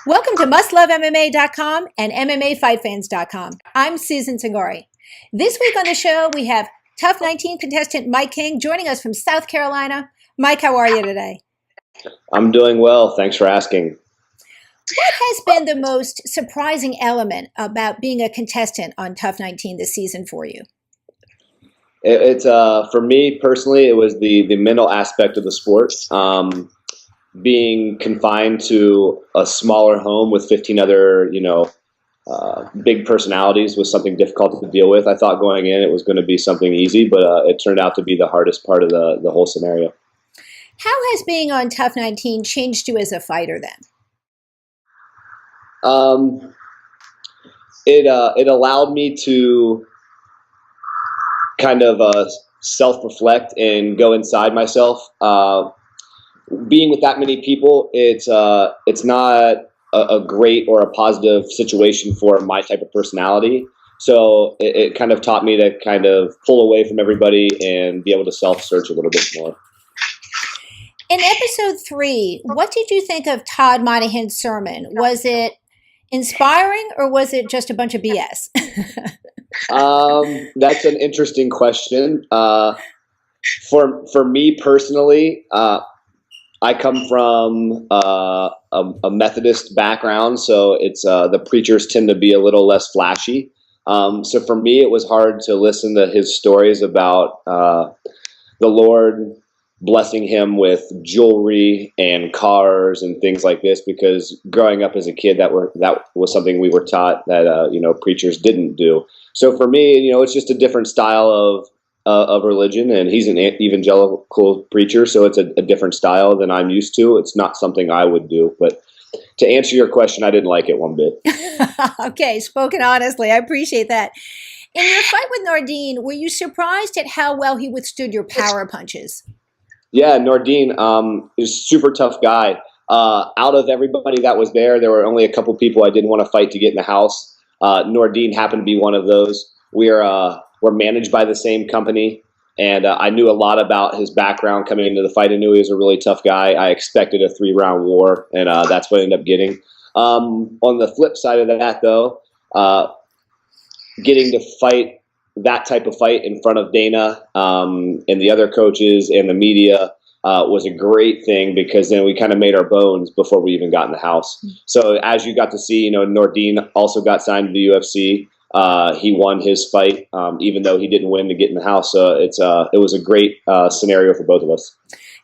Welcome to MustLoveMMA.com and MMAFightFans.com. I'm Susan Tagori. This week on the show, we have TUF 19 contestant Mike King joining us from South Carolina. Mike, how are you today? I'm doing well. Thanks for asking. What has been the most surprising element about being a contestant on TUF 19 this season for you? It's for me personally, it was the mental aspect of the sport. Being confined to a smaller home with 15 other, big personalities was something difficult to deal with. I thought going in it was going to be something easy, but it turned out to be the hardest part of the whole scenario. How has being on TUF 19 changed you as a fighter then? It allowed me to kind of self-reflect and go inside myself. Being with that many people, it's not a great or a positive situation for my type of personality. So it kind of taught me to kind of pull away from everybody and be able to self-search a little bit more. In episode 3, what did you think of Todd Monaghan's sermon? Was it inspiring or was it just a bunch of BS? That's an interesting question. For me personally, I come from a Methodist background, so it's the preachers tend to be a little less flashy. So for me, it was hard to listen to his stories about the Lord blessing him with jewelry and cars and things like this, because growing up as a kid, that was something we were taught that preachers didn't do. So for me, it's just a different style of religion, and he's an evangelical preacher, so it's a different style than I'm used to. It's not something I would do, but to answer your question, I didn't like it one bit. Okay, spoken honestly. I appreciate that. In your fight with Nordine, were you surprised at how well he withstood your power punches? Yeah, Nordine is a super tough guy. Out of everybody that was there were only a couple people I didn't want to fight to get in the house. Nordine happened to be one of those. We're managed by the same company, and I knew a lot about his background coming into the fight. I knew he was a really tough guy. I expected a 3-round war, and that's what I ended up getting. On the flip side of that, though, getting to fight that type of fight in front of Dana and the other coaches and the media was a great thing, because then we kind of made our bones before we even got in the house. So as you got to see, Nordine also got signed to the UFC. He won his fight, even though he didn't win to get in the house. So it was a great scenario for both of us.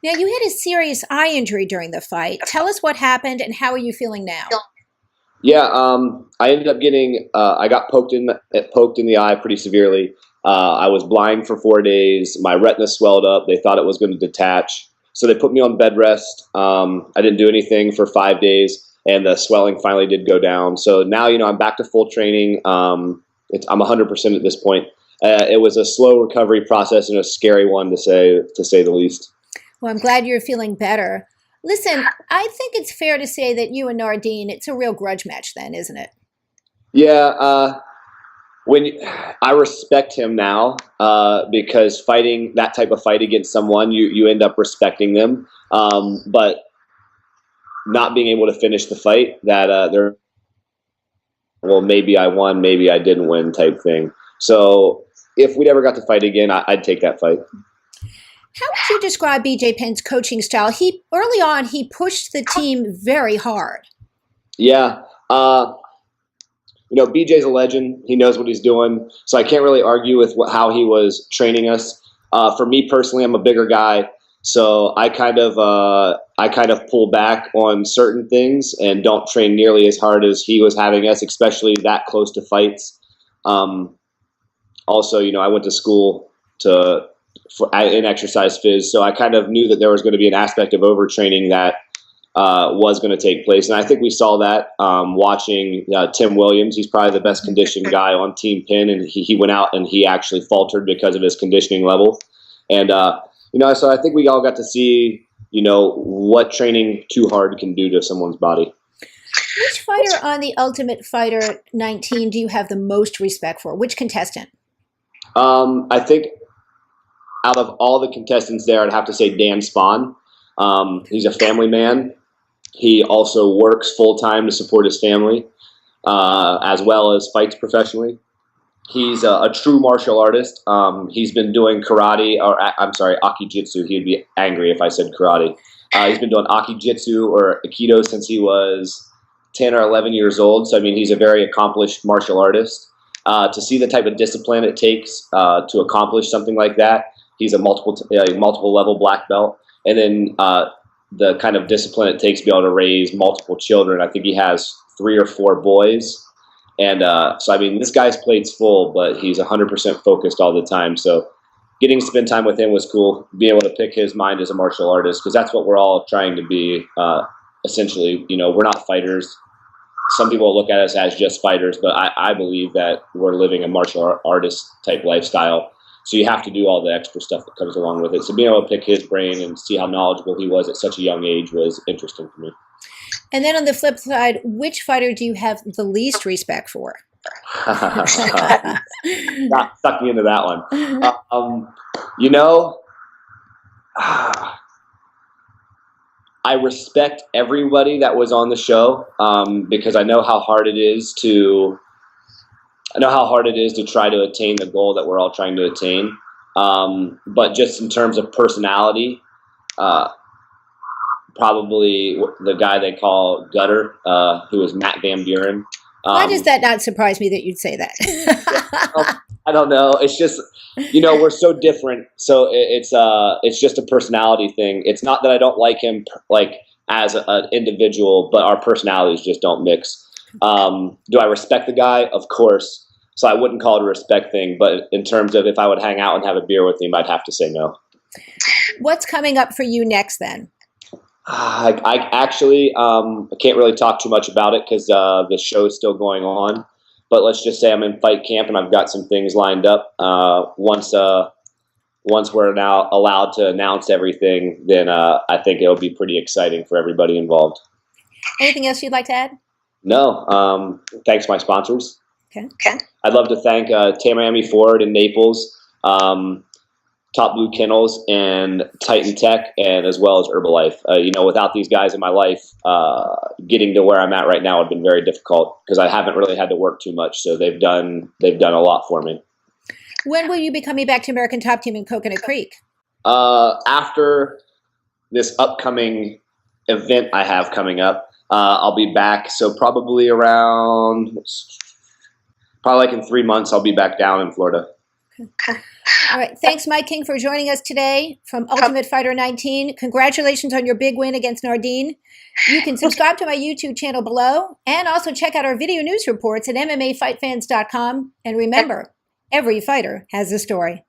Now, you had a serious eye injury during the fight. Tell us what happened and how are you feeling now? Yeah, I ended up getting I got poked in the eye pretty severely. I was blind for 4 days. My retina swelled up. They thought it was going to detach, so they put me on bed rest. I didn't do anything for 5 days. And the swelling finally did go down. So now, I'm back to full training. I'm 100% at this point. It was a slow recovery process and a scary one to say the least. Well, I'm glad you're feeling better. Listen, I think it's fair to say that you and Nordine, it's a real grudge match then, isn't it? Yeah. I respect him now because fighting that type of fight against someone, you end up respecting them. But not being able to finish the fight, maybe I won, maybe I didn't win type thing. So if we'd ever got to fight again, I'd take that fight. How would you describe BJ Penn's coaching style? Early on, he pushed the team very hard. Yeah. BJ's a legend. He knows what he's doing. So I can't really argue with how he was training us. For me personally, I'm a bigger guy. So I kind of pull back on certain things and don't train nearly as hard as he was having us, especially that close to fights. Also, I went to school in exercise phys, so I kind of knew that there was going to be an aspect of overtraining that was going to take place. And I think we saw that watching Tim Williams. He's probably the best conditioned guy on Team Penn, and he went out and he actually faltered because of his conditioning level. And so I think we all got to see, what training too hard can do to someone's body. Which fighter on the Ultimate Fighter 19 do you have the most respect for? Which contestant? I think out of all the contestants there, I'd have to say Dan Spahn. He's a family man. He also works full-time to support his family, as well as fights professionally. He's a true martial artist. He's been doing karate, or I'm sorry, Aki-Jitsu. He'd be angry if I said karate. He's been doing Aki-Jitsu or Aikido since he was 10 or 11 years old. So, I mean, he's a very accomplished martial artist. To see the type of discipline it takes to accomplish something like that, he's a multiple level black belt. And then the kind of discipline it takes to be able to raise multiple children. I think he has 3 or 4 boys. And so, I mean, this guy's plate's full, but he's 100% focused all the time. So getting to spend time with him was cool, being able to pick his mind as a martial artist, because that's what we're all trying to be. Essentially, you know, we're not fighters. Some people look at us as just fighters, but I believe that we're living a martial artist type lifestyle. So you have to do all the extra stuff that comes along with it. So being able to pick his brain and see how knowledgeable he was at such a young age was interesting for me. And then on the flip side, which fighter do you have the least respect for? Stuck me into that one. You know, I respect everybody that was on the show because I know how hard it is to try to attain the goal that we're all trying to attain. But just in terms of personality, probably the guy they call Gutter, who is Matt Van Buren. Why does that not surprise me that you'd say that? I don't know. It's just, you know, we're so different. So it's just a personality thing. It's not that I don't like him like as an individual, but our personalities just don't mix. Do I respect the guy? Of course. So I wouldn't call it a respect thing. But in terms of if I would hang out and have a beer with him, I'd have to say no. What's coming up for you next then? I actually I can't really talk too much about it because the show is still going on. But let's just say I'm in fight camp and I've got some things lined up. Once we're now allowed to announce everything, then I think it'll be pretty exciting for everybody involved. Anything else you'd like to add? No. Thanks, my sponsors. Okay. I'd love to thank Tamarami Ford in Naples, Top Blue Kennels, and Titan Tech, and as well as Herbalife. You know, without these guys in my life, getting to where I'm at right now would have been very difficult because I haven't really had to work too much. So they've done a lot for me. When will you be coming back to American Top Team in Coconut Creek? After this upcoming event I have coming up, I'll be back. So probably like in 3 months, I'll be back down in Florida. Okay. All right. Thanks, Mike King, for joining us today from Ultimate Fighter 19. Congratulations on your big win against Nordine. You can subscribe to my YouTube channel below and also check out our video news reports at MMAfightfans.com. And remember, every fighter has a story.